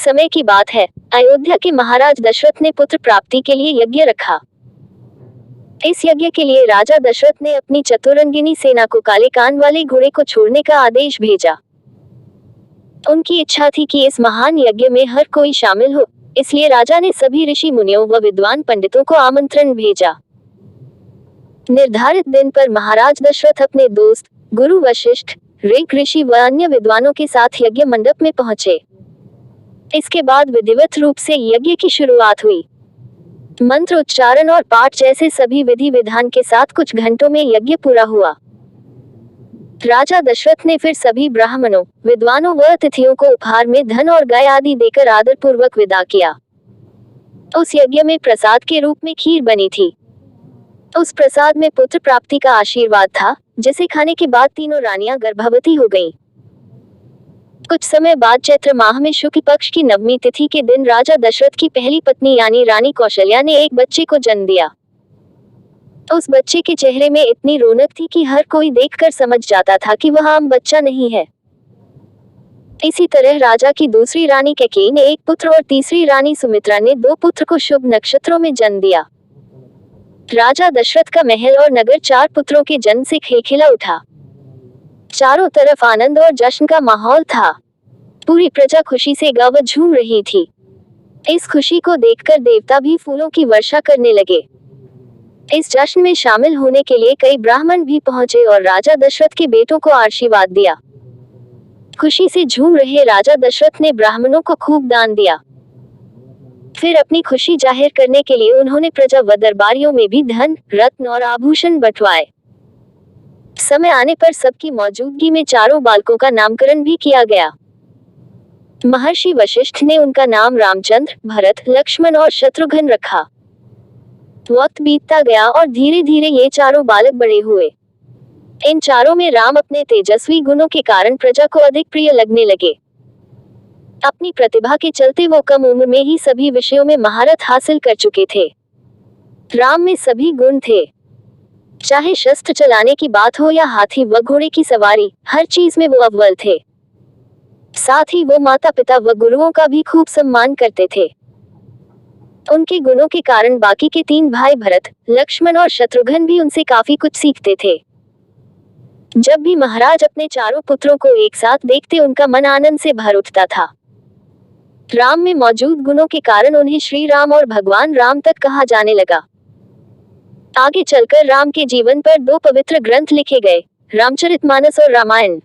समय की बात है, अयोध्या के महाराज दशरथ ने पुत्र प्राप्ति के लिए यज्ञ रखा। इस यज्ञ के लिए राजा दशरथ ने अपनी चतुरंगिनी सेना को काले कान वाले घोड़े को छोड़ने का आदेश भेजा। उनकी इच्छा थी कि इस महान यज्ञ में हर कोई शामिल हो, इसलिए राजा ने सभी ऋषि मुनियों व विद्वान पंडितों को आमंत्रण भेजा। निर्धारित दिन पर महाराज दशरथ अपने दोस्त गुरु वशिष्ठ, ऋग ऋषि व अन्य विद्वानों के साथ यज्ञ मंडप में पहुंचे। इसके बाद विधिवत रूप से यज्ञ की शुरुआत हुई। मंत्र उच्चारण और पाठ जैसे सभी विधि विधान के साथ कुछ घंटों में यज्ञ पूरा हुआ। राजा दशरथ ने फिर सभी ब्राह्मणों, विद्वानों व अतिथियों को उपहार में धन और गाय आदि देकर आदर पूर्वक विदा किया। उस यज्ञ में प्रसाद के रूप में खीर बनी थी। उस प्रसाद में पुत्र प्राप्ति का आशीर्वाद था, जिसे खाने के बाद तीनों रानियां गर्भवती हो गईं। कुछ समय बाद चैत्र माह में शुक्ल पक्ष की नवमी तिथि के दिन राजा दशरथ की पहली पत्नी यानी रानी कौशल्या ने एक बच्चे को जन्म दिया। उस बच्चे के चेहरे में इतनी रौनक थी कि हर कोई देखकर समझ जाता था कि वह आम बच्चा नहीं है। इसी तरह राजा की दूसरी रानी कैकेयी ने एक पुत्र और तीसरी रानी सुमित्रा ने 2 पुत्र को शुभ नक्षत्रों में जन्म दिया। राजा दशरथ का महल और नगर 4 पुत्रों के जन्म से खिलखिला उठा। चारों तरफ आनंद और जश्न का माहौल था। पूरी प्रजा खुशी से गाँव झूम रही थी। इस खुशी को देखकर देवता भी फूलों की वर्षा करने लगे। इस जश्न में शामिल होने के लिए कई ब्राह्मण भी पहुंचे और राजा दशरथ के बेटों को आशीर्वाद दिया। खुशी से झूम रहे राजा दशरथ ने ब्राह्मणों को खूब दान दिया। फिर अपनी खुशी जाहिर करने के लिए उन्होंने प्रजा व दरबारियों में भी धन, रत्न और आभूषण बंटवाए। समय आने पर सबकी मौजूदगी में चारों बालकों का नामकरण भी किया गया। महर्षि वशिष्ठ ने उनका नाम रामचंद्र, भरत, लक्ष्मण और शत्रुघ्न रखा। वक्त बीतता गया और धीरे धीरे ये चारों बालक बड़े हुए। इन चारों में राम अपने तेजस्वी गुणों के कारण प्रजा को अधिक प्रिय लगने लगे। अपनी प्रतिभा के चलते वो कम उम्र में ही सभी विषयों में महारत हासिल कर चुके थे। राम में सभी गुण थे। चाहे शस्त्र चलाने की बात हो या हाथी व घोड़े की सवारी, हर चीज में वो अव्वल थे। साथ ही वो माता पिता व गुरुओं का भी खूब सम्मान करते थे। उनके गुणों के कारण बाकी के 3 भाई भरत, लक्ष्मण और शत्रुघ्न भी उनसे काफी कुछ सीखते थे। जब भी महाराज अपने चारों पुत्रों को एक साथ देखते उनका मन आनंद से भर उठता था। राम में मौजूद गुणों के कारण उन्हें श्री राम और भगवान राम तक कहा जाने लगा। आगे चलकर राम के जीवन पर 2 पवित्र ग्रंथ लिखे गए, रामचरितमानस और रामायण।